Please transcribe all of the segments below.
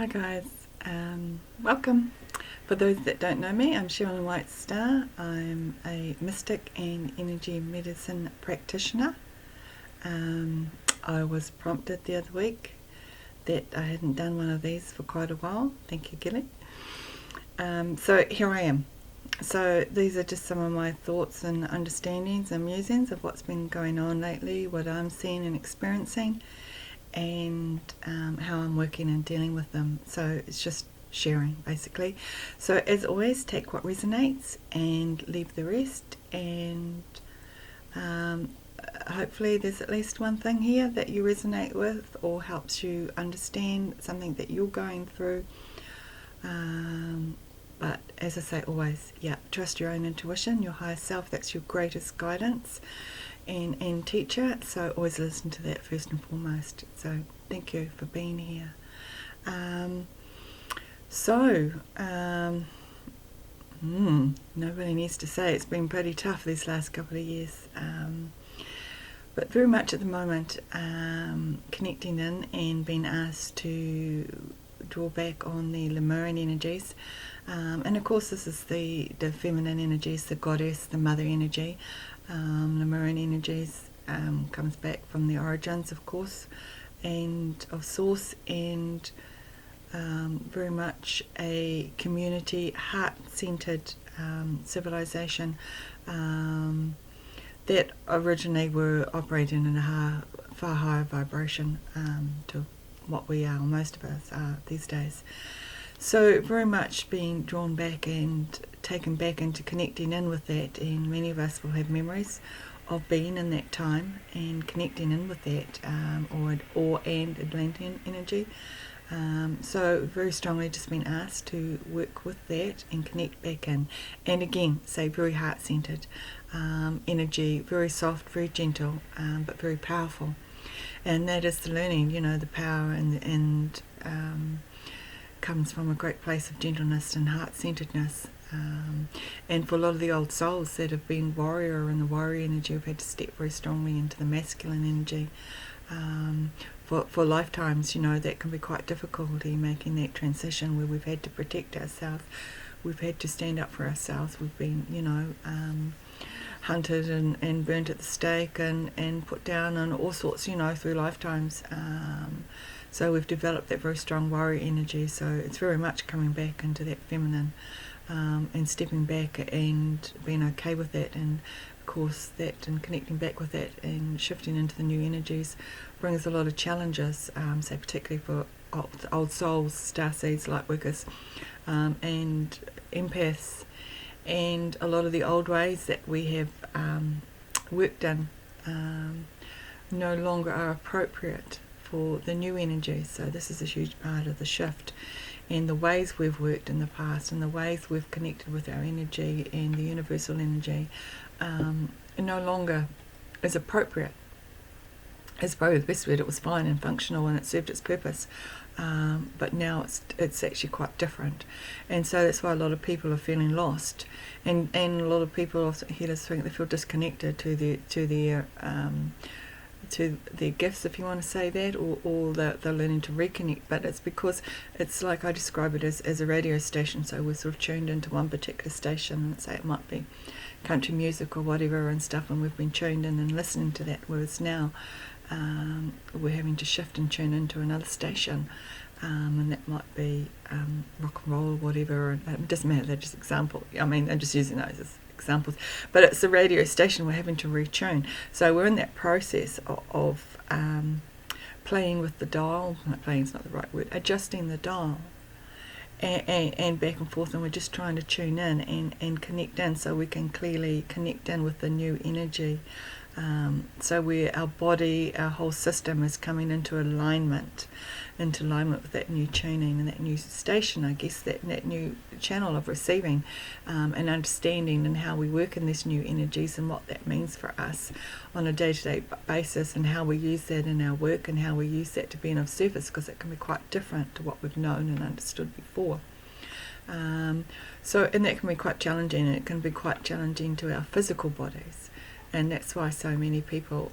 Hi guys, welcome. For those that don't know me, I'm Sherilyn White Star. I'm a mystic and energy medicine practitioner. I was prompted the other week that I hadn't done one of these for quite a while. Thank you, Gilly. So here I am. So these are just some of my thoughts and understandings and musings of what's been going on lately, what I'm seeing and experiencing, and how I'm working and dealing with them. So it's just sharing, basically. So as always, take what resonates and leave the rest, and hopefully there's at least one thing here that you resonate with or helps you understand something that you're going through. But as I say always, trust your own intuition, your higher self. That's your greatest guidance and teacher, so always listen to that first and foremost. So thank you for being here. Nobody needs to say it's been pretty tough these last couple of years, but very much at the moment connecting in and being asked to draw back on the Lemurian energies, and of course this is the feminine energies, the goddess, the mother energy. Lemurian energies comes back from the origins, of course, and of source, and very much a community, heart-centered civilization that originally were operating in a far higher vibration to what we are, most of us are these days. So very much being drawn back and taken back into connecting in with that, and many of us will have memories of being in that time and connecting in with that, and Atlantean energy. So very strongly just been asked to work with that and connect back in. And again, say very heart-centered energy, very soft, very gentle, but very powerful. And that is the learning, the power and comes from a great place of gentleness and heart-centeredness. And for a lot of the old souls that have been warrior and the warrior energy, have had to step very strongly into the masculine energy. For lifetimes, that can be quite difficult, making that transition where we've had to protect ourselves, we've had to stand up for ourselves, we've been, hunted and burnt at the stake and put down and all sorts, through lifetimes. So we've developed that very strong warrior energy, so it's very much coming back into that feminine, and stepping back and being okay with that, and of course that and connecting back with that and shifting into the new energies brings a lot of challenges, say particularly for old souls, starseeds, lightworkers, and empaths, and a lot of the old ways that we have worked in no longer are appropriate for the new energy. So this is a huge part of the shift, and the ways we've worked in the past and the ways we've connected with our energy and the universal energy no longer is appropriate. It's probably the best word. It was fine and functional and it served its purpose, but now it's actually quite different, and so that's why a lot of people are feeling lost, and a lot of people also healers think they feel disconnected to their gifts, if you want to say that, or they're learning to reconnect. But it's because it's like I describe it as a radio station, so we're sort of tuned into one particular station, and say it might be country music or whatever and stuff, and we've been tuned in and listening to that, whereas now we're having to shift and tune into another station, and that might be rock and roll or whatever. It doesn't matter, they're just examples. I'm just using those as examples, but it's the radio station we're having to retune. So we're in that process of playing with the dial. Playing is not the right word. Adjusting the dial and back and forth, and we're just trying to tune in and connect in so we can clearly connect in with the new energy. So where our body, our whole system is coming into alignment with that new tuning and that new station, I guess, that new channel of receiving and understanding, and how we work in these new energies and what that means for us on a day-to-day basis, and how we use that in our work and how we use that to be of service, because it can be quite different to what we've known and understood before. And that can be quite challenging, and it can be quite challenging to our physical bodies. And that's why so many people,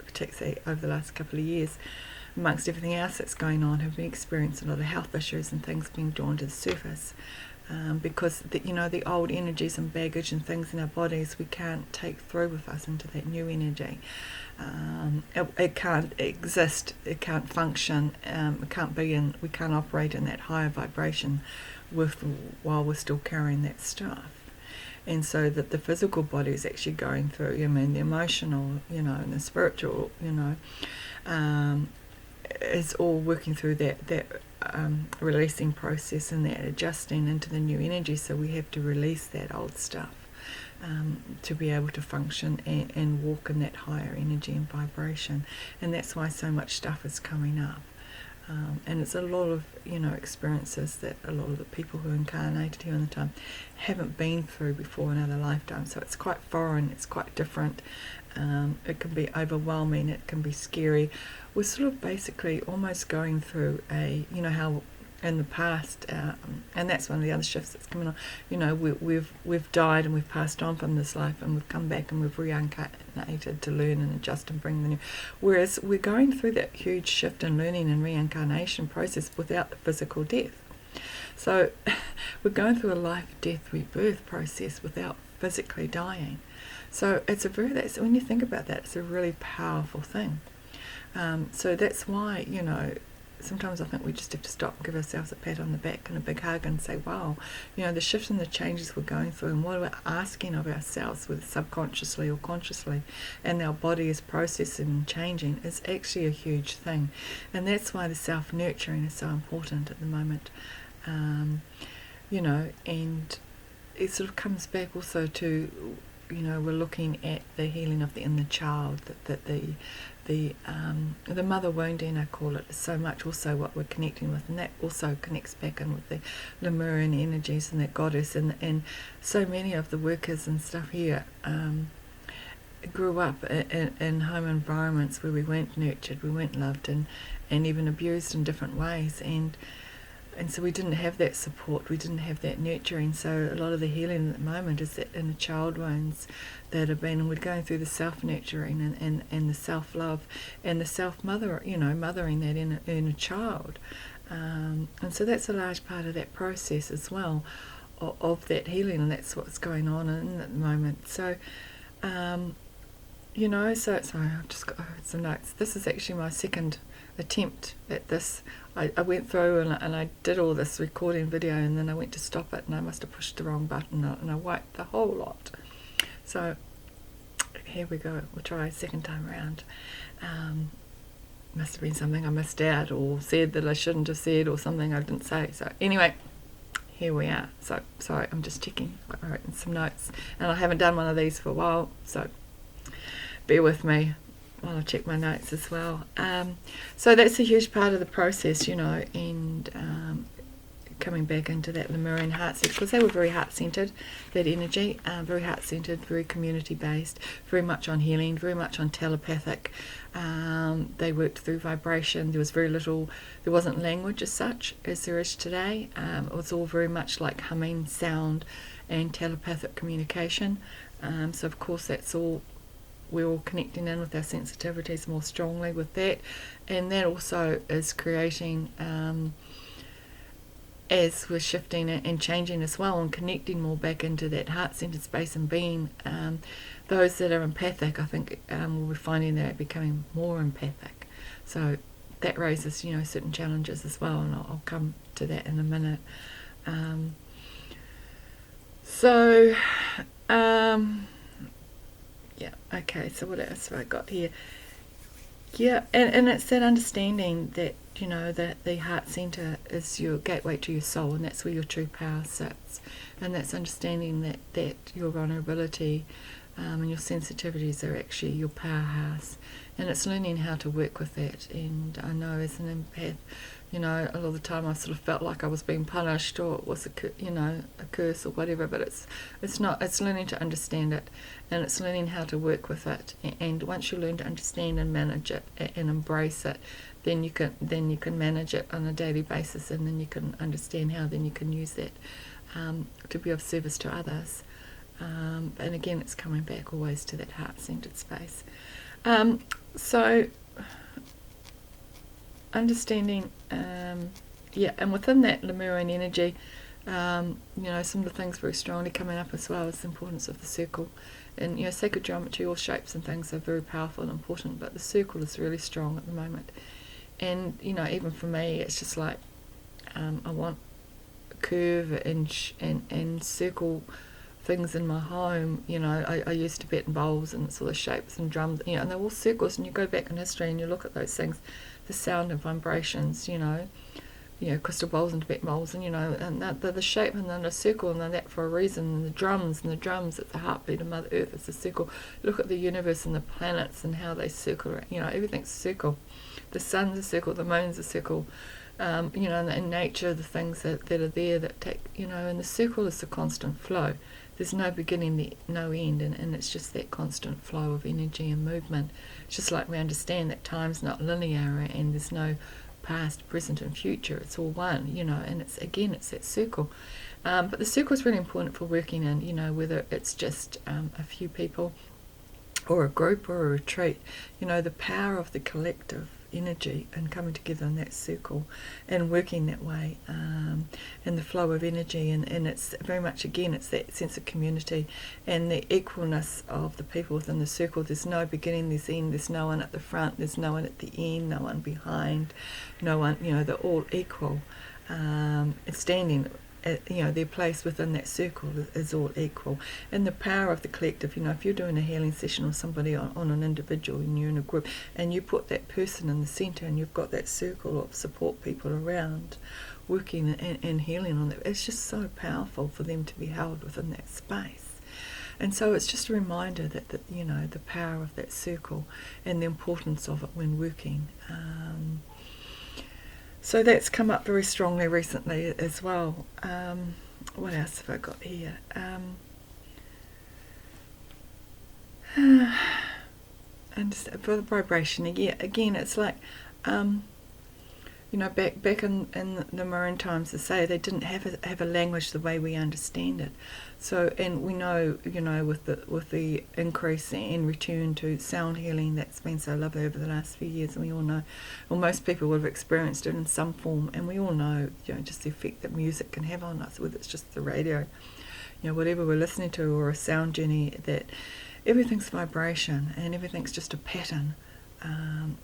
particularly over the last couple of years, amongst everything else that's going on, have been experiencing a lot of health issues and things being drawn to the surface. Because the old energies and baggage and things in our bodies we can't take through with us into that new energy. It can't exist, it can't function, we can't operate in that higher vibration while we're still carrying that stuff. And so that the physical body is actually going through, the emotional, and the spiritual, is all working through that releasing process and that adjusting into the new energy. So we have to release that old stuff to be able to function and walk in that higher energy and vibration. And that's why so much stuff is coming up. And it's a lot of experiences that a lot of the people who are incarnated here in the time haven't been through before in other lifetimes. So it's quite foreign, it's quite different. It can be overwhelming, it can be scary. We're sort of basically almost going through how in the past, and that's one of the other shifts that's coming on. We've died and we've passed on from this life, and we've come back and we've reincarnated to learn and adjust and bring the new. Whereas we're going through that huge shift in learning and reincarnation process without the physical death. So we're going through a life, death, rebirth process without physically dying. So when you think about that, it's a really powerful thing. So that's why, sometimes I think we just have to stop and give ourselves a pat on the back and a big hug and say, wow, the shifts and the changes we're going through and what we're asking of ourselves, whether subconsciously or consciously, and our body is processing and changing, is actually a huge thing. And that's why the self-nurturing is so important at the moment. And it sort of comes back also to, we're looking at the healing of the inner child, that the mother wounding, I call it, is so much also what we're connecting with, and that also connects back in with the Lemurian energies and that goddess, and so many of the workers and stuff here grew up in home environments where we weren't nurtured, we weren't loved, and even abused in different ways, and so we didn't have that support, we didn't have that nurturing. So a lot of the healing at the moment is that inner child wounds that have been, and we're going through the self-nurturing and the self-love and the mothering that inner child. And so that's a large part of that process as well, of that healing, and that's what's going on at the moment. So, sorry, I've just got some notes. This is actually my second attempt at this. I went through and I did all this recording video, and then I went to stop it and I must have pushed the wrong button and I wiped the whole lot. So here we go, we'll try a second time around. Must have been something I missed out or said that I shouldn't have said, or something I didn't say. So anyway, here we are. So sorry, I'm just checking. I wrote in some notes and I haven't done one of these for a while, so bear with me while I check my notes as well. So that's a huge part of the process, and coming back into that Lemurian heart center, because they were very heart-centered, that energy, very heart-centered, very community-based, very much on healing, very much on telepathic. They worked through vibration. There was very little, there wasn't language as such as there is today. It was all very much like humming, sound, and telepathic communication. So of course that's all, we're all connecting in with our sensitivities more strongly with that, and that also is creating, as we're shifting and changing as well and connecting more back into that heart-centered space and being, those that are empathic, I think we're finding they're becoming more empathic. So that raises, certain challenges as well, and I'll come to that in a minute. Yeah, okay, so what else have I got here? Yeah, and it's that understanding that, that the heart centre is your gateway to your soul, and that's where your true power sits. And that's understanding that your vulnerability and your sensitivities are actually your powerhouse. And it's learning how to work with that. And I know as an empath, a lot of the time I sort of felt like I was being punished, or it was a curse or whatever, but it's not. It's learning to understand it, and it's learning how to work with it. And once you learn to understand and manage it and embrace it, then you can manage it on a daily basis, and then you can understand how then you can use that to be of service to others. And again, it's coming back always to that heart-centered space. So understanding, and within that Lemurian energy, some of the things very strongly coming up as well is the importance of the circle. And sacred geometry, all shapes and things are very powerful and important, but the circle is really strong at the moment. And even for me, it's just like I want curve and circle things in my home. I use Tibetan bowls and sort of shapes and drums, and they're all circles. And you go back in history and you look at those things, the sound and vibrations, crystal bowls and Tibetan bowls, and and they're the shape, and then a circle, and they're that for a reason. And the drums, it's the heartbeat of Mother Earth. It's a circle. Look at the universe and the planets and how they circle. Everything's a circle. The sun's a circle. The moon's a circle. In nature, the things that are there that take, and the circle is the constant flow. There's no beginning, no end, and it's just that constant flow of energy and movement. It's just like we understand that time's not linear, and there's no past, present and future. It's all one, and it's that circle. But the circle is really important for working in, whether it's just a few people or a group or a retreat, the power of the collective energy and coming together in that circle and working that way, and the flow of energy, and it's very much, again, it's that sense of community and the equalness of the people within the circle. There's no beginning, there's end, there's no one at the front, there's no one at the end, no one behind, no one, they're all equal, standing their place within that circle is all equal. And the power of the collective, if you're doing a healing session or somebody on an individual and you're in a group and you put that person in the centre and you've got that circle of support people around working and healing on that, it's just so powerful for them to be held within that space. And so it's just a reminder that the power of that circle and the importance of it when working. So that's come up very strongly recently as well. What else have I got here? And for the vibration, again, it's like, back in the Maroon times, as say, they didn't have a language the way we understand it. So, and we know, with the increase and return to sound healing that's been so lovely over the last few years, and we all know, well, most people would have experienced it in some form, and we all know, just the effect that music can have on us, whether it's just the radio, whatever we're listening to, or a sound journey, that everything's vibration and everything's just a pattern.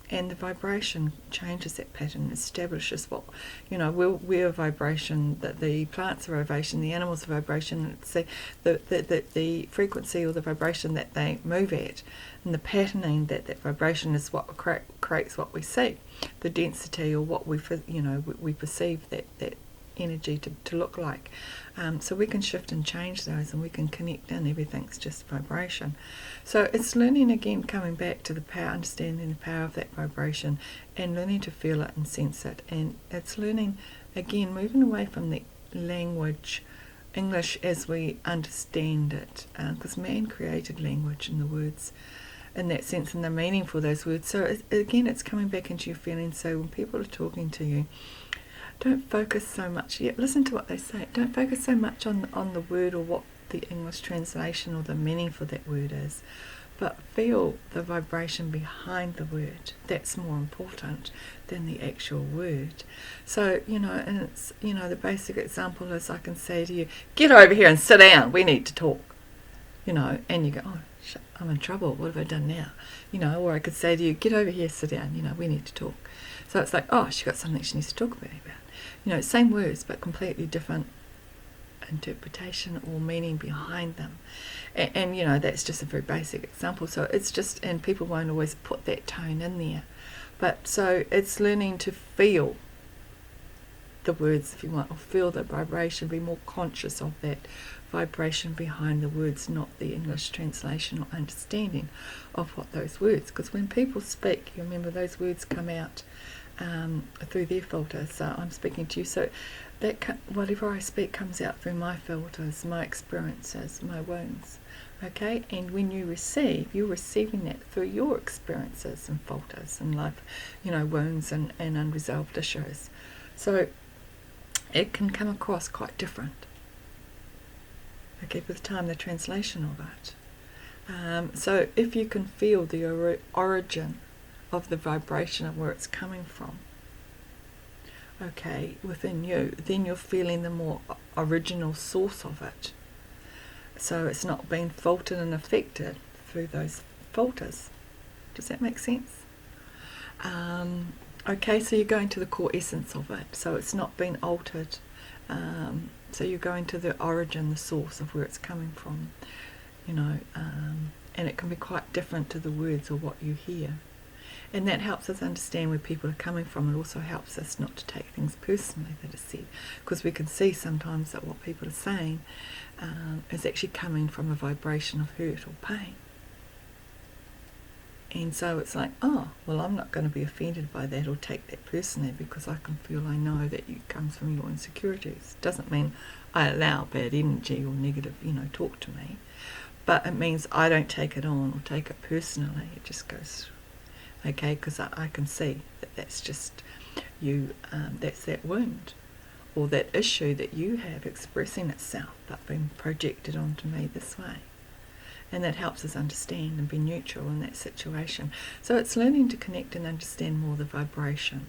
And the vibration changes that pattern, establishes what, we're vibration, that the plants are vibration, the animals are vibration, it's the frequency or the vibration that they move at, and the patterning that vibration is what creates what we see, the density or what we perceive that energy to look like. So we can shift and change those, and we can connect in. Everything's just vibration. So it's learning, again, coming back to the power, understanding the power of that vibration and learning to feel it and sense it. And it's learning, again, moving away from the language, English as we understand it, because man created language and the words in that sense and the meaning for those words. So again, it's coming back into your feelings. So when people are talking to you, don't focus so much. Listen to what they say. Don't focus so much on the word or what the English translation or the meaning for that word is, but feel the vibration behind the word. That's more important than the actual word. So, and it's, the basic example is I can say to you, get over here and sit down. We need to talk. And you go, oh, shit, I'm in trouble. What have I done now? Or I could say to you, get over here, sit down. We need to talk. So it's like, oh, she's got something she needs to talk about. Same words, but completely different interpretation or meaning behind them. And that's just a very basic example. So it's just, and people won't always put that tone in there. But so it's learning to feel the words, if you want, or feel the vibration, be more conscious of that vibration behind the words, not the English translation or understanding of what those words, because when people speak, you remember those words come out through their filters. So I'm speaking to you, so that whatever I speak comes out through my filters, my experiences, my wounds. Okay, and when you receive, you're receiving that through your experiences and filters and life, wounds and unresolved issues. So it can come across quite different. Okay, with time, the translation of it. So if you can feel the origin of the vibration of where it's coming from, okay, within you, then you're feeling the more original source of it. So it's not being filtered and affected through those filters. Does that make sense? Okay, so you're going to the core essence of it. So it's not been altered. So you're going to the origin, the source of where it's coming from, and it can be quite different to the words or what you hear. And that helps us understand where people are coming from. It also helps us not to take things personally that are said, because we can see sometimes that what people are saying is actually coming from a vibration of hurt or pain. And so it's like, oh, well, I'm not going to be offended by that or take that personally, because I can feel, I know that it comes from your insecurities. Doesn't mean I allow bad energy or negative, talk to me, but it means I don't take it on or take it personally. It just goes, okay, because I can see that that's just you, that's that wound or that issue that you have expressing itself but being projected onto me this way. And that helps us understand and be neutral in that situation. So it's learning to connect and understand more the vibration,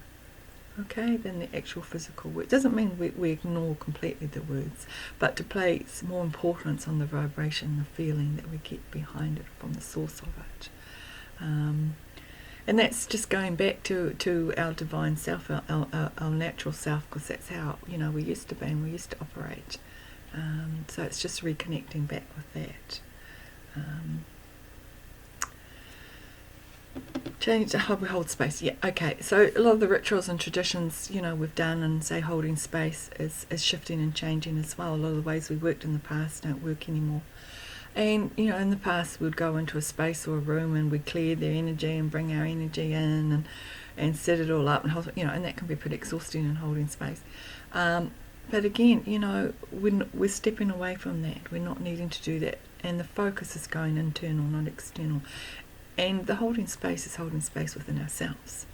okay, than the actual physical word. It doesn't mean we ignore completely the words, but to place more importance on the vibration, the feeling that we get behind it from the source of it. And that's just going back to our divine self, our natural self, because that's how we used to be and we used to operate. So it's just reconnecting back with that. Change how we hold space. Yeah, okay. So a lot of the rituals and traditions, we've done, and say holding space is shifting and changing as well. A lot of the ways we worked in the past don't work anymore. And in the past we'd go into a space or a room and we'd clear their energy and bring our energy in and set it all up and hold, and that can be pretty exhausting in holding space. But again, we're stepping away from that. We're not needing to do that. And the focus is going internal, not external. And the holding space is holding space within ourselves.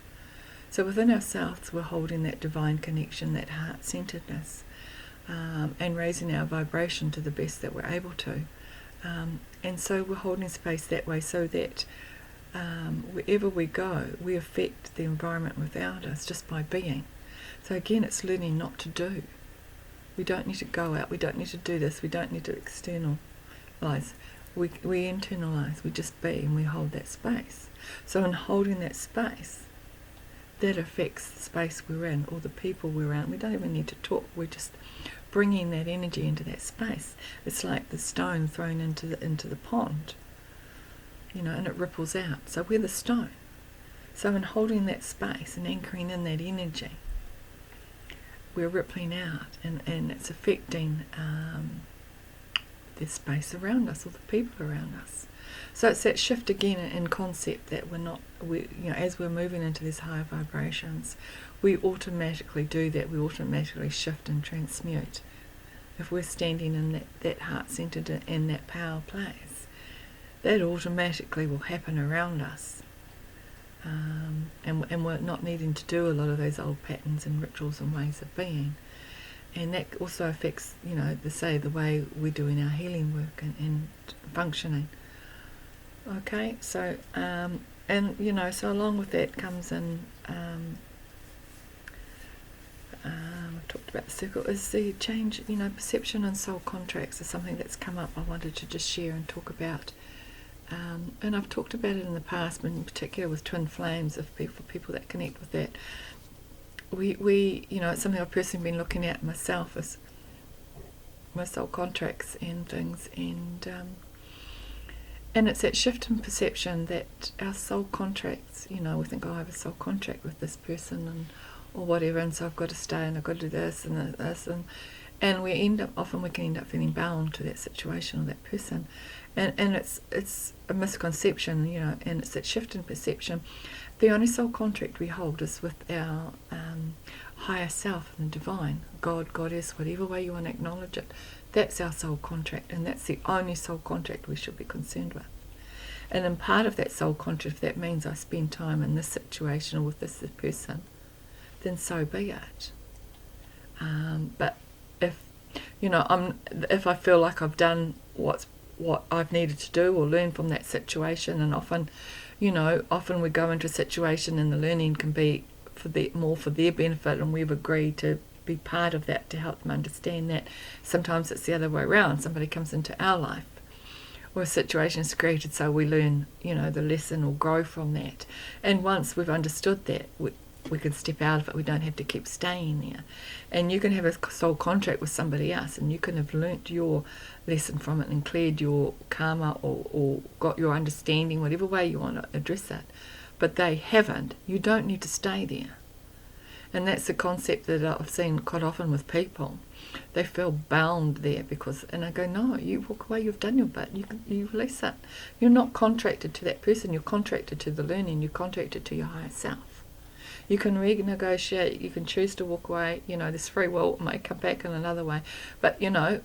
So within ourselves, we're holding that divine connection, that heart-centeredness, and raising our vibration to the best that we're able to. And so we're holding space that way, so that wherever we go, we affect the environment without us just by being. So again, it's learning not to do. We don't need to go out. We don't need to do this. We don't need to externalize. We internalize. We just be, and we hold that space. So in holding that space, that affects the space we're in or the people we're around. We don't even need to talk. We're just bringing that energy into that space. It's like the stone thrown into the pond, and it ripples out. So we're the stone. So in holding that space and anchoring in that energy, we're rippling out, and it's affecting the space around us or the people around us. So it's that shift again in concept that as we're moving into these higher vibrations, we automatically do that. We automatically shift and transmute. If we're standing in that heart-centered and that power place, that automatically will happen around us. And we're not needing to do a lot of those old patterns and rituals and ways of being. And that also affects, the way we're doing our healing work and functioning. Okay, so, so along with that comes in, I've talked about the circle, is the change, perception and soul contracts is something that's come up I wanted to just share and talk about. And I've talked about it in the past, but in particular with twin flames, for people that connect with that. We it's something I've personally been looking at myself, as my soul contracts and things, and it's that shift in perception that our soul contracts, we think, I have a soul contract with this person or whatever, and so I've got to stay and I've got to do this and this, and we can end up feeling bound to that situation or that person, and it's a misconception, and it's that shift in perception. The only soul contract we hold is with our higher self and the divine, God, Goddess, whatever way you want to acknowledge it. That's our soul contract, and that's the only soul contract we should be concerned with. And in part of that soul contract, if that means I spend time in this situation or with this person, then so be it. But if I feel like I've done what I've needed to do or learn from that situation, and often we go into a situation and the learning can be more for their benefit, and we've agreed to be part of that to help them understand that. Sometimes it's the other way around. Somebody comes into our life, or a situation is created, so we learn, the lesson or grow from that. And once we've understood that, we can step out of it. We don't have to keep staying there. And you can have a soul contract with somebody else, and you can have learnt your lesson from it and cleared your karma, or got your understanding, whatever way you want to address it. But they haven't. You don't need to stay there. And that's the concept that I've seen quite often with people. They feel bound there and I go, no, you walk away, you've done your bit, you release it. You're not contracted to that person, you're contracted to the learning, you're contracted to your higher self. You can renegotiate, you can choose to walk away, there's free will, it may come back in another way. But,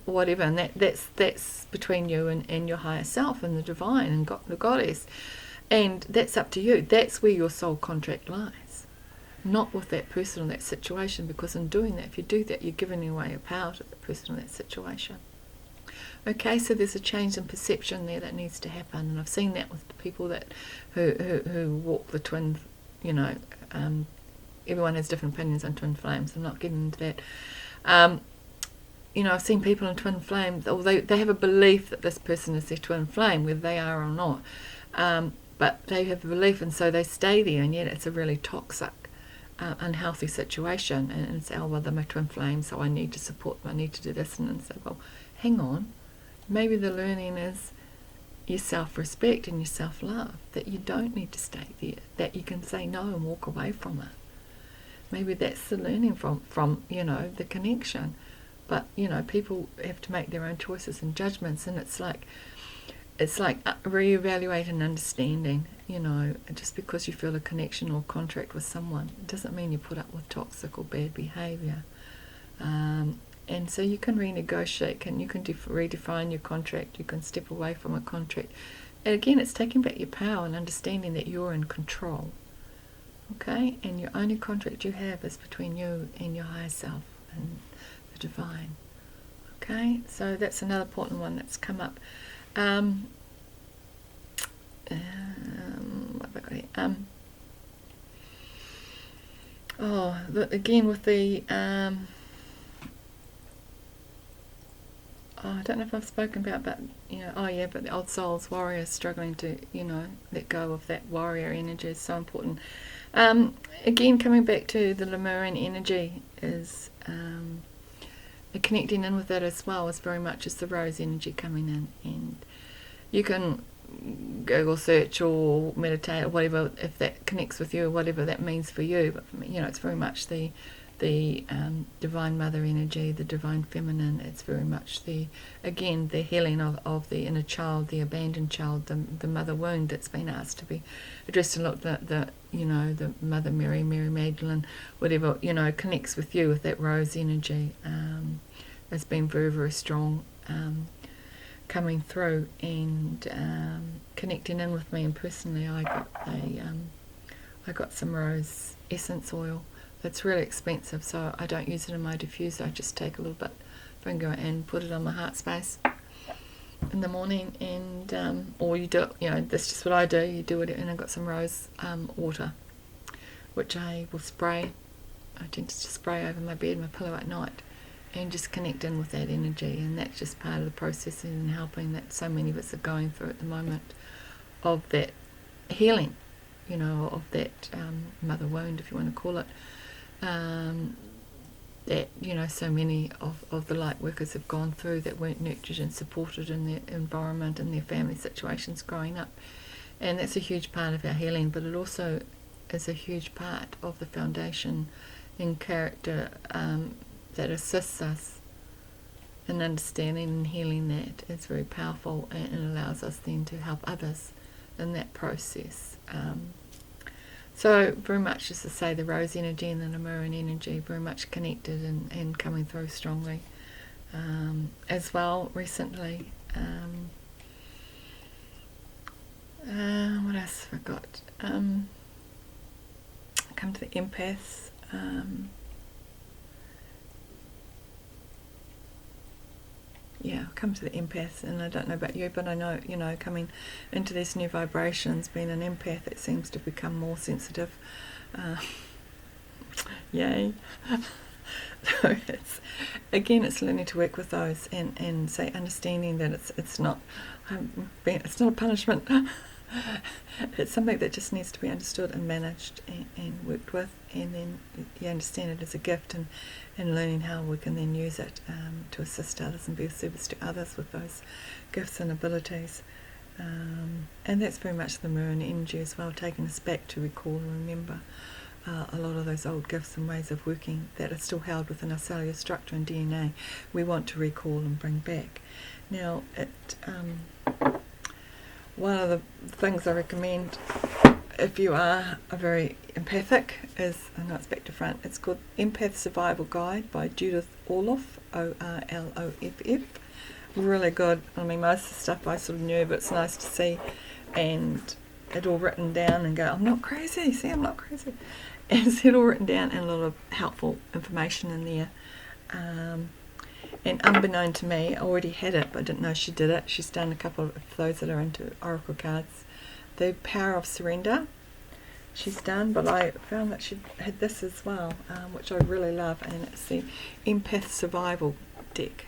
whatever, and that's between you and your higher self and the divine and the goddess. And that's up to you. That's where your soul contract lies. Not with that person or that situation, because in doing that, if you do that, you're giving away your power to the person or that situation. Okay, so there's a change in perception there that needs to happen, and I've seen that with the people that who walk the twin, everyone has different opinions on twin flames. I'm not getting into that. I've seen people in twin flames, although they have a belief that this person is their twin flame, whether they are or not. But they have a belief, and so they stay there, and yet it's a really toxic, unhealthy situation. And it's, well, they're my twin flame, so I need to support them, I need to do this. And say, well, hang on. Maybe the learning is your self-respect and your self-love, that you don't need to stay there, that you can say no and walk away from it. Maybe that's the learning from the connection. But, people have to make their own choices and judgments, and it's like reevaluate and understanding. Just because you feel a connection or contract with someone, it doesn't mean you put up with toxic or bad behaviour. And so you can renegotiate, you can redefine your contract, you can step away from a contract. And again, it's taking back your power and understanding that you're in control. Okay? And your only contract you have is between you and your higher self and the divine. Okay? So that's another important one that's come up. What have I got here? Again with the I don't know if I've spoken about, but but the old souls, warriors struggling to let go of that warrior energy is so important. Again, coming back to the Lemurian energy is connecting in with that as well, is very much as the rose energy coming in, and you can Google search or meditate or whatever if that connects with you, or whatever that means for you. But for me, it's very much the divine mother energy, the divine feminine. It's very much the healing of the inner child, the abandoned child, the mother wound that's been asked to be addressed. And look, the Mother Mary Magdalene, whatever connects with you with that rose energy. It's been very, very strong. Coming through and connecting in with me, and personally I got some rose essence oil. It's really expensive, so I don't use it in my diffuser. I just take a little bit finger and put it on my heart space in the morning, and or you do it, that's just what I do. You do it, and I've got some rose water, which I will spray. I tend to spray over my bed, my pillow at night, and just connect in with that energy. And that's just part of the processing and helping that so many of us are going through at the moment, of that healing, of that mother wound, if you want to call it, that so many of the light workers have gone through, that weren't nurtured and supported in their environment and their family situations growing up. And that's a huge part of our healing, but it also is a huge part of the foundation in character that assists us in understanding and healing that. It's very powerful, and it allows us then to help others in that process. So very much, as I say, the rose energy and the Lemurian energy very much connected and coming through strongly. As well, recently, what else have I got? Come to the empaths. Come to the empaths, and I don't know about you, but I know, coming into these new vibrations, being an empath, it seems to become more sensitive. Yay. So it's learning to work with those and say understanding that it's not a punishment. It's something that just needs to be understood and managed and worked with, and then you understand it as a gift, and learning how we can then use it to assist others and be of service to others with those gifts and abilities. And that's very much the mirror and energy as well, taking us back to recall and remember a lot of those old gifts and ways of working that are still held within our cellular structure and DNA. We want to recall and bring back. Now, one of the things I recommend if you are a very empathic is, I know it's back to front, it's called Empath Survival Guide by Judith Orloff, Orloff. Really good. I mean, most of the stuff I sort of knew, but it's nice to see and it all written down and go, I'm not crazy, see, I'm not crazy. And it's all written down and a lot of helpful information in there. And unbeknown to me, I already had it, but I didn't know she did it. She's done a couple of those that are into oracle cards. The Power of Surrender, she's done, but I found that she had this as well, which I really love, and it's the Empath Survival deck,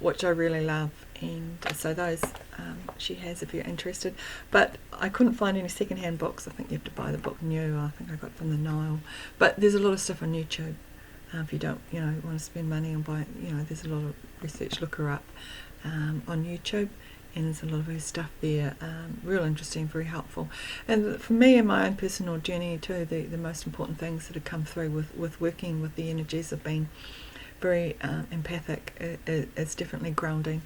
which I really love. And so those she has if you're interested. But I couldn't find any second-hand books. I think you have to buy the book new. I think I got it from the Nile. But there's a lot of stuff on YouTube. If you don't, want to spend money on buying, there's a lot of research. Look her up on YouTube, and there's a lot of her stuff there. Real interesting, very helpful. And for me, in my own personal journey too, the most important things that have come through with working with the energies have been very empathic. It's definitely grounding.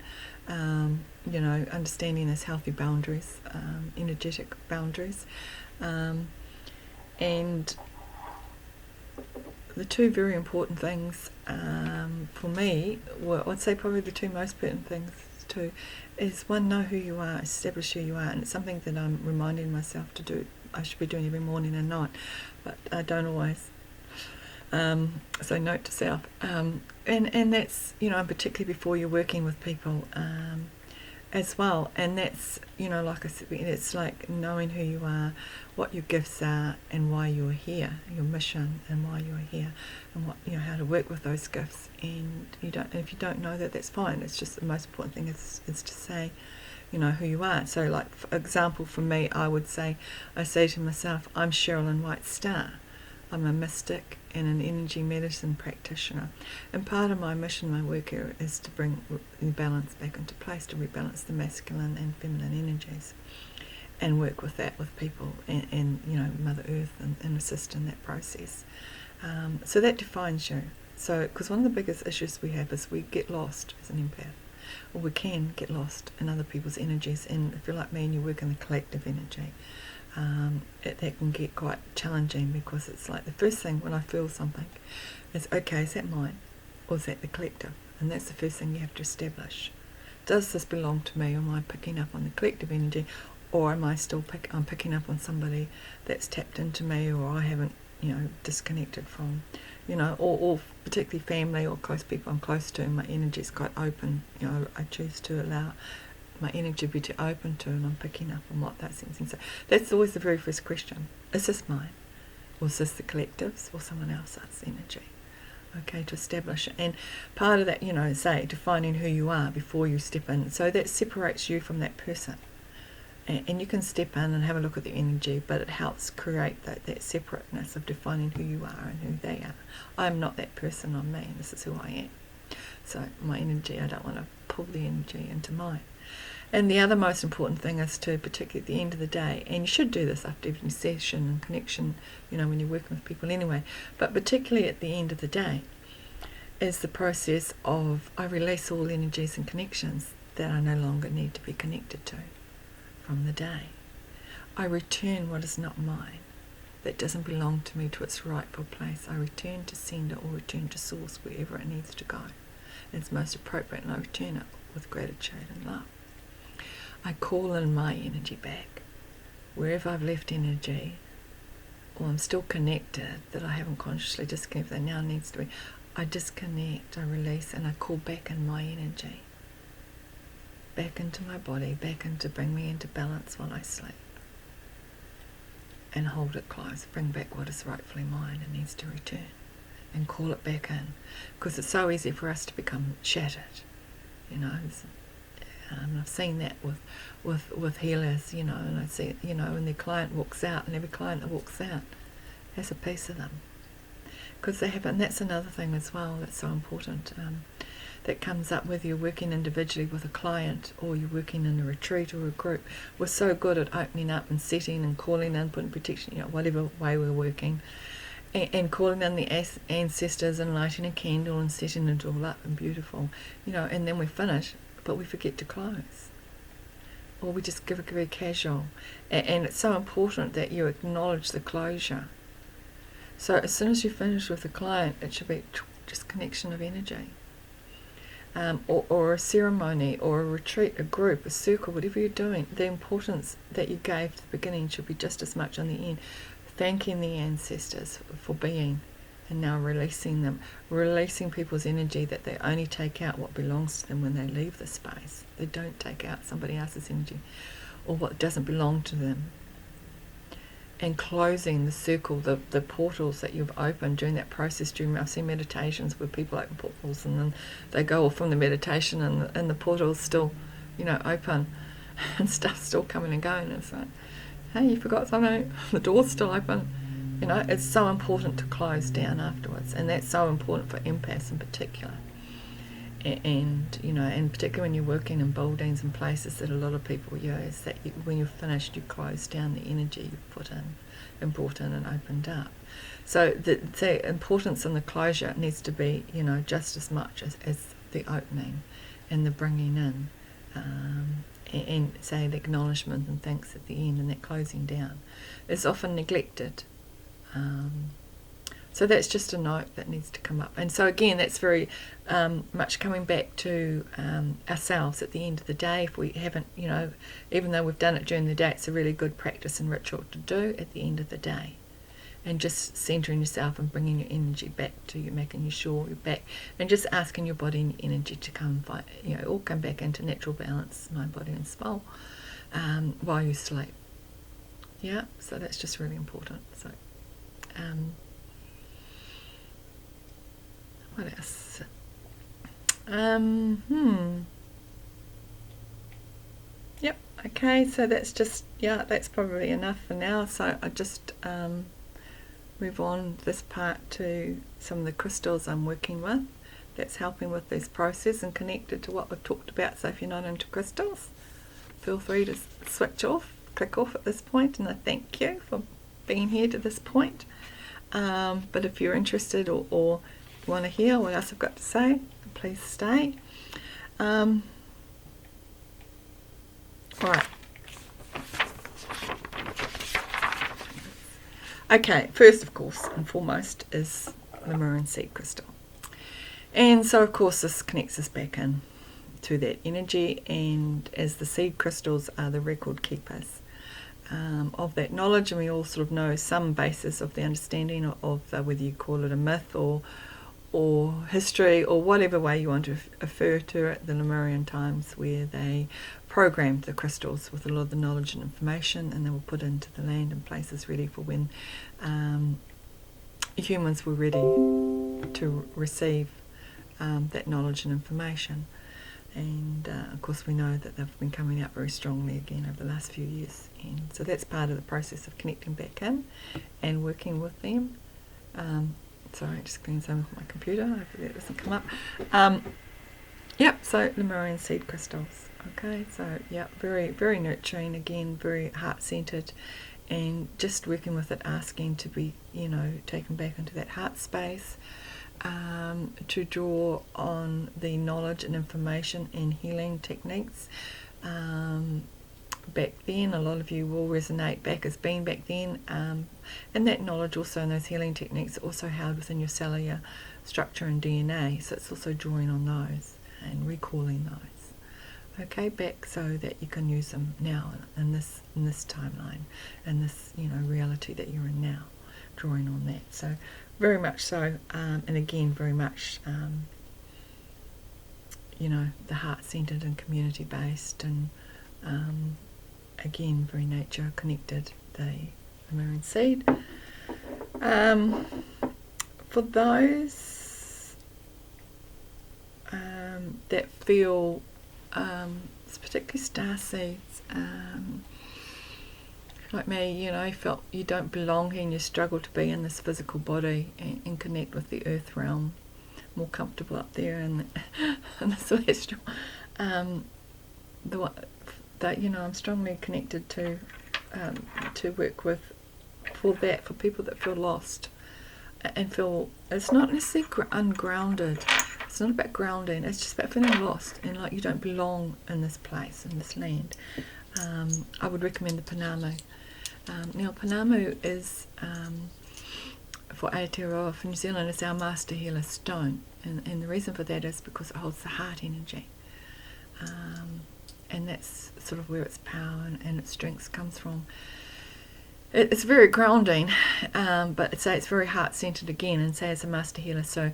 Understanding those healthy boundaries, energetic boundaries, and the two very important things for me, I'd say probably the two most important things too, is one, know who you are, establish who you are, and it's something that I'm reminding myself to do. I should be doing every morning and night, but I don't always. So note to self, and that's particularly before you're working with people as well, and that's like I said, it's like knowing who you are, what your gifts are, and why you're here, your mission, and why you're here, and what how to work with those gifts. And if you don't know that, that's fine. It's just the most important thing is to say who you are. So like, for example, for me, I say to myself, I'm Sherilyn White Star. I'm a mystic and an energy medicine practitioner, and part of my mission, my work here, is to bring the balance back into place, to rebalance the masculine and feminine energies, and work with that with people and Mother Earth, and assist in that process. So that defines you. So, because one of the biggest issues we have is we get lost as an empath, or we can get lost in other people's energies, and if you're like me and you work in the collective energy, that can get quite challenging, because it's like the first thing when I feel something is, okay, is that mine or is that the collective? And that's the first thing you have to establish. Does this belong to me, or am I picking up on the collective energy, or am I still picking up on somebody that's tapped into me, or I haven't disconnected from, or particularly family or close people I'm close to, and my energy is quite open. I choose to allow my energy be too open to, and I'm picking up on what that's sensing. So that's always the very first question. Is this mine? Or is this the collective's or someone else's energy? Okay, to establish it. And part of that, say, defining who you are before you step in. So that separates you from that person. And you can step in and have a look at the energy, but it helps create that separateness of defining who you are and who they are. I'm not that person, I'm me, and this is who I am. So my energy, I don't want to pull the energy into mine. And the other most important thing is to, particularly at the end of the day, and you should do this after every session and connection, when you're working with people anyway, but particularly at the end of the day, is the process of, I release all energies and connections that I no longer need to be connected to from the day. I return what is not mine, that doesn't belong to me, to its rightful place. I return to sender, or return to source, wherever it needs to go. It's most appropriate, and I return it with gratitude and love. I call in my energy back. Wherever I've left energy, or I'm still connected, that I haven't consciously disconnected, that now needs to be, I disconnect, I release, and I call back in my energy. Back into my body, back into, bring me into balance while I sleep. and hold it close. Bring back what is rightfully mine and needs to return, and call it back in, because it's so easy for us to become shattered. I've seen that with healers, and I see, when their client walks out, and every client that walks out has a piece of them, because they have. And that's another thing as well that's so important, that comes up whether you're working individually with a client or you're working in a retreat or a group. We're so good at opening up and setting and calling in, putting protection, whatever way we're working, and calling in the ancestors and lighting a candle and setting it all up and beautiful, and then we finish, but we forget to close, or we just give it very casual. And it's so important that you acknowledge the closure. So as soon as you finish with the client, it should be just connection of energy, or a ceremony, or a retreat, a group, a circle, whatever you're doing. The importance that you gave to the beginning should be just as much on the end, thanking the ancestors for being, and now releasing them, releasing people's energy, that they only take out what belongs to them when they leave the space. They don't take out somebody else's energy or what doesn't belong to them. And closing the circle, the portals that you've opened during that process. I've seen meditations where people open portals and then they go off from the meditation, and the portal's still, open, and stuff's still coming and going. It's like, hey, you forgot something, the door's still open. It's so important to close down afterwards, and that's so important for empaths in particular. And particularly when you're working in buildings and places that a lot of people use, that when you're finished, you close down the energy you've put in and brought in and opened up. So the importance in the closure needs to be, just as much as the opening and the bringing in, and say the acknowledgement and thanks at the end, and that closing down is often neglected. So that's just a note that needs to come up. And so again, that's very much coming back to ourselves at the end of the day. If we haven't, even though we've done it during the day, it's a really good practice and ritual to do at the end of the day. And just centering yourself and bringing your energy back to you, making sure you're back, and just asking your body and your energy to come, all come back into natural balance, mind, body and soul, while you sleep. Yeah, so that's just really important. So, what else? Yep. Okay. So that's just, that's probably enough for now. So I just move on this part to some of the crystals I'm working with. That's helping with this process and connected to what we've talked about. So if you're not into crystals, feel free to switch off, click off at this point, and I thank you for being here to this point. But if you're interested or want to hear what else I've got to say, please stay. Right. Okay, first of course and foremost is the Maroon Seed Crystal. And so of course this connects us back in to that energy, and as the seed crystals are the record keepers of that knowledge, and we all sort of know some basis of the understanding of whether you call it a myth or history or whatever way you want to refer to it, the Lemurian times, where they programmed the crystals with a lot of the knowledge and information, and they were put into the land and places ready for when humans were ready to receive that knowledge and information. And of course we know that they've been coming out very strongly again over the last few years, and so that's part of the process of connecting back in and working with them. Sorry, just cleaning some with my computer, hopefully that doesn't come up. Yep, so Lemurian seed crystals. Okay, so yeah, very, very nurturing, again, very heart-centered, and just working with it, asking to be, taken back into that heart space, to draw on the knowledge and information and healing techniques. Back then, a lot of you will resonate back as being back then, and that knowledge also and those healing techniques are also held within your cellular structure and DNA, so it's also drawing on those and recalling those, okay, back so that you can use them now in this timeline, and this reality that you're in now, drawing on that. So very much so, and again very much the heart-centered and community-based, and again very nature connected, the marine seed. For those that feel, particularly starseeds, like me, you know, felt you don't belong here and you struggle to be in this physical body and connect with the earth realm, more comfortable up there in the celestial. That, you know, I'm strongly connected to work with for people that feel lost and feel it's not necessarily ungrounded. It's not about grounding. It's just about feeling lost and like you don't belong in this place, in this land. I would recommend the Panamu. Now, Panamu is, for Aotearoa, for New Zealand, it's our master healer stone. And the reason for that is because it holds the heart energy. And that's sort of where its power and its strength comes from. It's very grounding, but it's very heart-centered again, and say it's a master healer. So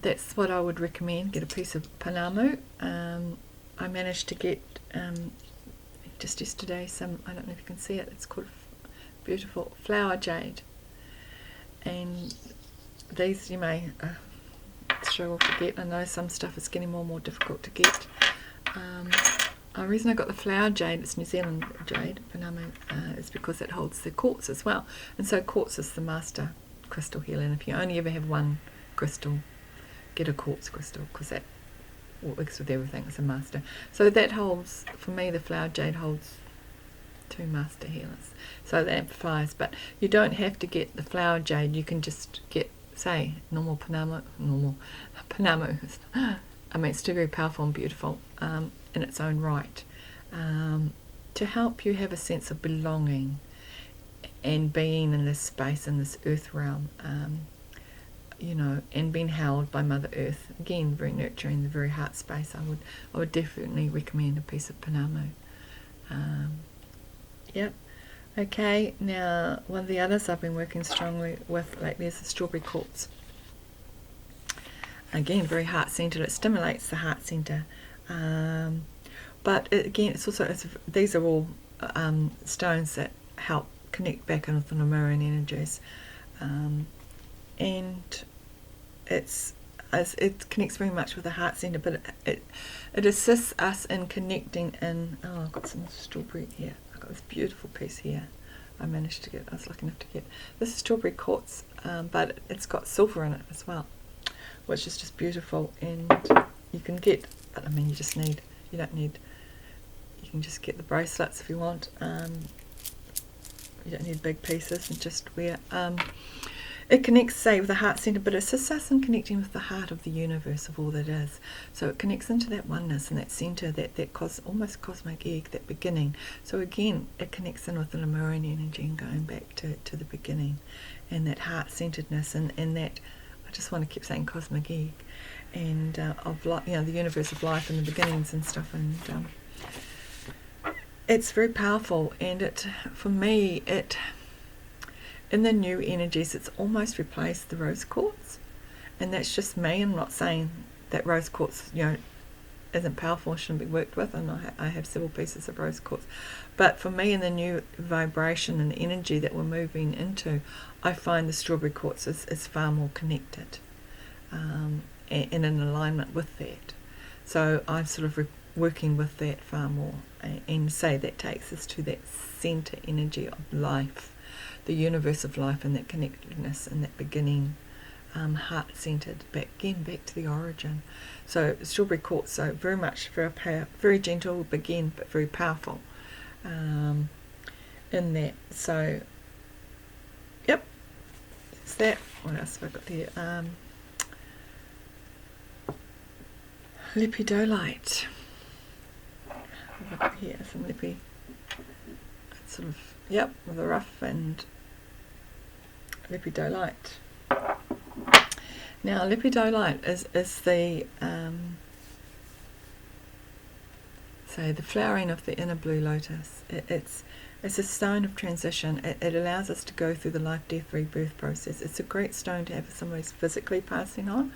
that's what I would recommend. Get a piece of Panamu. I managed to get just yesterday some, I don't know if you can see it, it's called beautiful flower jade. And these you may struggle to get. I know some stuff is getting more and more difficult to get. The reason I got the flower jade, it's New Zealand jade, Panamu, is because it holds the quartz as well. And so quartz is the master crystal healer. And if you only ever have one crystal, get a quartz crystal, because that works with everything. It's a master. So that holds, for me, the flower jade holds 2 master healers. So that amplifies. But you don't have to get the flower jade. You can just get, say, normal Panamu. I mean, it's still very powerful and beautiful in its own right, to help you have a sense of belonging and being in this space, in this earth realm, you know, and being held by Mother Earth. Again, very nurturing, the very heart space. I would definitely recommend a piece of Panamu. Yep. Okay, now one of the others I've been working strongly with lately is the strawberry quartz. Again, very heart-centered. It stimulates the heart center. But again, these are all stones that help connect back in with the Lemurian energies. And it connects very much with the heart center, but it assists us in connecting in. Oh, I've got some strawberry here. I've got this beautiful piece here. I was lucky enough to get. This is strawberry quartz, but it's got silver in it as well, which is just beautiful. And you can get, but I mean, you can just get the bracelets if you want. You don't need big pieces, and just wear. It connects, say, with the heart center, but it assists us in connecting with the heart of the universe, of all that is. So it connects into that oneness and that center, that almost cosmic egg, that beginning. So again, it connects in with the Lemurian energy and going back to the beginning, and that heart-centeredness, and that, I just want to keep saying cosmic egg, and of life, you know, the universe of life and the beginnings and stuff. And it's very powerful. And for me, in the new energies, it's almost replaced the rose quartz. And that's just me. I'm not saying that rose quartz, you know, isn't powerful, shouldn't be worked with, and I have several pieces of rose quartz. But for me, in the new vibration and energy that we're moving into, I find the strawberry quartz is far more connected and in alignment with that. So I'm sort of working with that far more, and say that takes us to that center energy of life, the universe of life, and that connectedness and that beginning, heart-centered, back to the origin. So strawberry quartz, so very much very gentle, again, but very powerful in that. So, yep, that's that. What else have I got there? Lepidolite. What have I got here? Some lepi. It's sort of, yep, with a rough and lepidolite. Now, lepidolite is the the flowering of the inner blue lotus. It's a stone of transition. It allows us to go through the life, death, rebirth process. It's a great stone to have if somebody's physically passing on.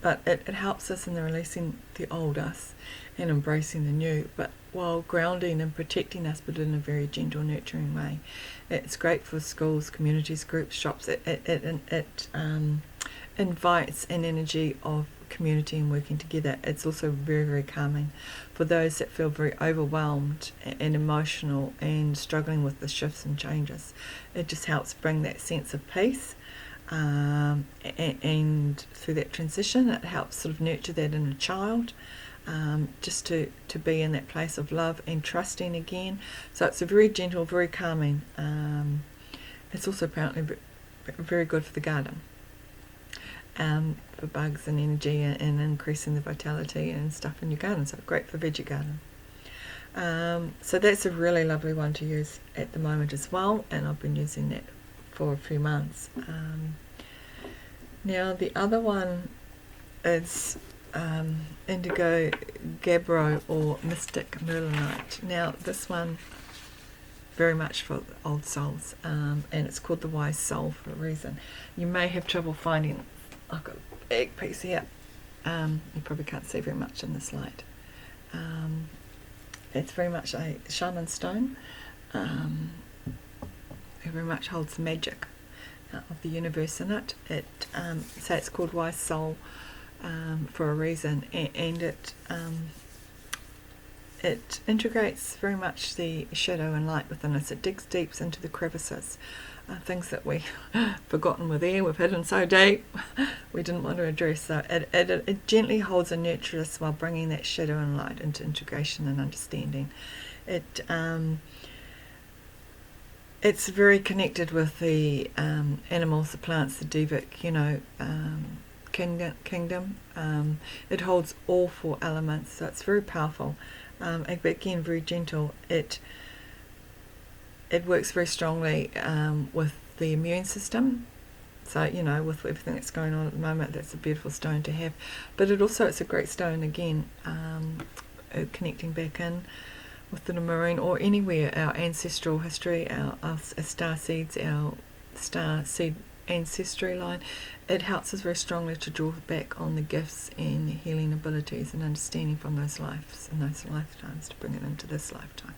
but it helps us in the releasing the old us and embracing the new, but while grounding and protecting us, but in a very gentle, nurturing way. It's great for schools, communities, groups, shops. It invites an energy of community and working together. It's also very, very calming for those that feel very overwhelmed and emotional and struggling with the shifts and changes. It just helps bring that sense of peace, and through that transition it helps sort of nurture that in a child, just to be in that place of love and trusting again. So it's a very gentle, very calming. It's also apparently very good for the garden, for bugs and energy and increasing the vitality and stuff in your garden. So great for veggie garden. So that's a really lovely one to use at the moment as well, and I've been using that for a few months. Now the other one is Indigo Gabbro or Mystic Merlinite. Now this one very much for old souls, and it's called the Wise Soul for a reason. You may have trouble finding. I've got a big piece here. You probably can't see very much in this light. It's very much a shaman stone. It very much holds the magic of the universe in it. So it's called Wise Soul for a reason, and it integrates very much the shadow and light within us. It digs deep into the crevices, things that we've forgotten were there, we've hidden so deep, we didn't want to address. So it gently holds and nurtures us while bringing that shadow and light into integration and understanding. It's very connected with the animals, the plants, the Devic, kingdom. It holds all four elements, so it's very powerful. But again, very gentle. It works very strongly with the immune system. So, with everything that's going on at the moment, that's a beautiful stone to have. But it's a great stone, again, connecting back in with the marine or anywhere, our ancestral history, our star seeds, our star seed ancestry line. It helps us very strongly to draw back on the gifts and healing abilities and understanding from those lives and those lifetimes to bring it into this lifetime.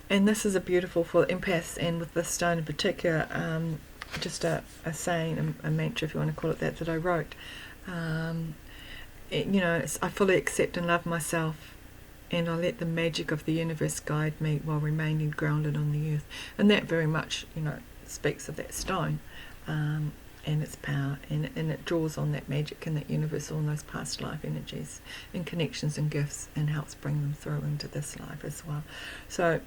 And this is a beautiful for empaths, and with this stone in particular, just a saying, a mantra if you want to call it that I wrote. I fully accept and love myself, and I let the magic of the universe guide me while remaining grounded on the earth. And that very much, speaks of that stone, and its power, and it draws on that magic and that universe, all those past life energies and connections and gifts, and helps bring them through into this life as well. So,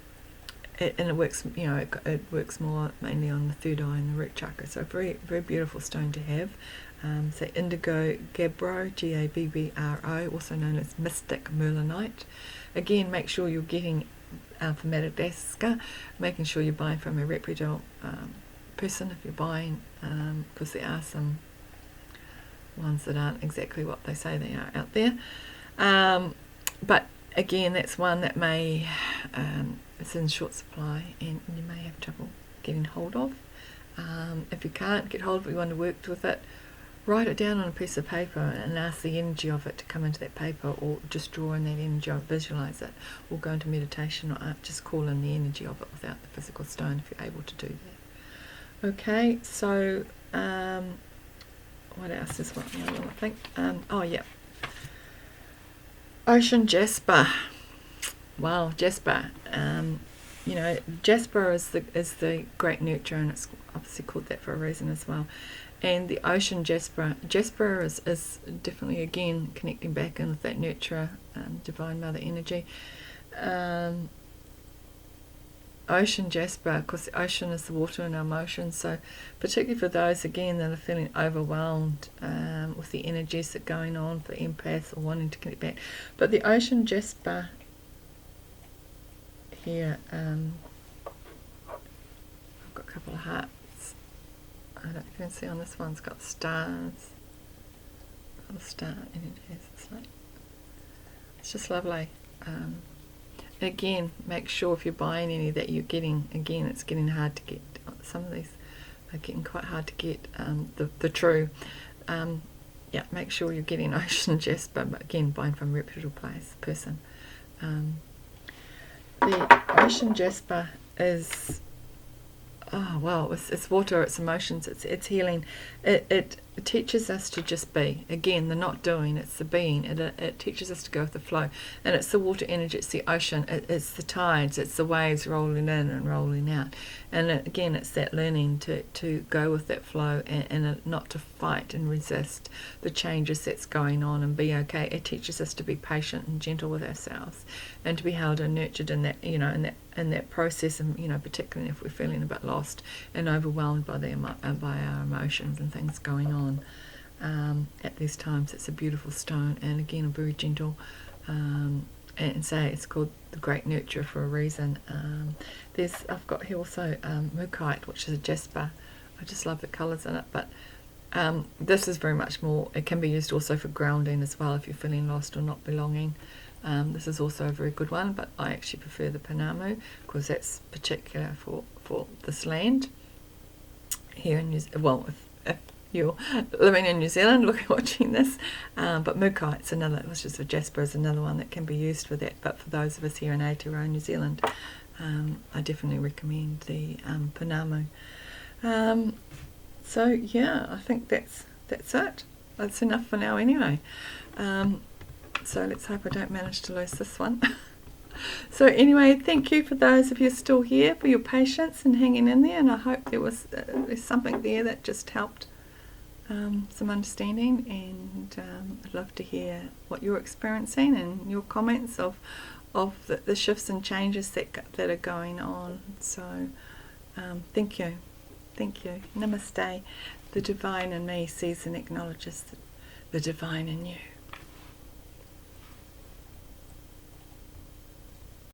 it works, it works more mainly on the third eye and the root chakra. So very, very beautiful stone to have. So Indigo Gabbro, Gabbro, also known as Mystic Merlinite. Again, make sure you're getting from Madagascar, making sure you're buying from a reputable person if you're buying, because there are some ones that aren't exactly what they say they are out there. But again, that's one that may, it's in short supply, and you may have trouble getting hold of. If you can't get hold of it, you want to work with it, write it down on a piece of paper and ask the energy of it to come into that paper, or just draw in that energy, or visualize it, or go into meditation, or just call in the energy of it without the physical stone if you're able to do that. Okay, so what else is one I think? Ocean Jasper. Wow, Jasper. Jasper is the great nurturer, and it's obviously called that for a reason as well. And the ocean jasper is definitely, again, connecting back in with that nurturer, divine mother energy. Ocean jasper, because the ocean is the water in our emotions, so particularly for those, again, that are feeling overwhelmed with the energies that are going on, for empaths or wanting to connect back. But the ocean jasper here, I've got a couple of hearts. I don't know if you can see on this one, it's got stars, little star energies. It's just lovely. Again, make sure if you're buying any that you're getting, again, it's getting hard to get, some of these are getting quite hard to get, the true yeah, make sure you're getting ocean jasper, but again, buying from a reputable person. The ocean jasper is, oh well, it's water, it's emotions, it's healing. It teaches us to just be. Again, the not doing, it's the being. It teaches us to go with the flow, and it's the water energy, it's the ocean, it's the tides, it's the waves rolling in and rolling out. And again, it's that learning to go with that flow, and not to fight and resist the changes that's going on, and be okay. It teaches us to be patient and gentle with ourselves, and to be held and nurtured in that, in that process, and particularly if we're feeling a bit lost and overwhelmed by by our emotions and things going on. At these times, it's a beautiful stone, and again, a very gentle, and say it's called the Great Nurturer for a reason. I've got here also Mukite, which is a jasper. I just love the colours in it, but this is very much more. It can be used also for grounding as well if you're feeling lost or not belonging. This is also a very good one, but I actually prefer the Panamu because that's particular for this land here in New Zealand. Well, if you're living in New Zealand, watching this, but Mukite's another, which is a jasper, is another one that can be used for that. But for those of us here in Aotearoa, New Zealand, I definitely recommend the Panamu. So yeah, I think that's it. That's enough for now anyway. So let's hope I don't manage to lose this one. So anyway, thank you for those of you still here, for your patience and hanging in there, and I hope there's something there that just helped some understanding, and I'd love to hear what you're experiencing and your comments of the shifts and changes that are going on. So thank you. Namaste. The divine in me sees and acknowledges the divine in you.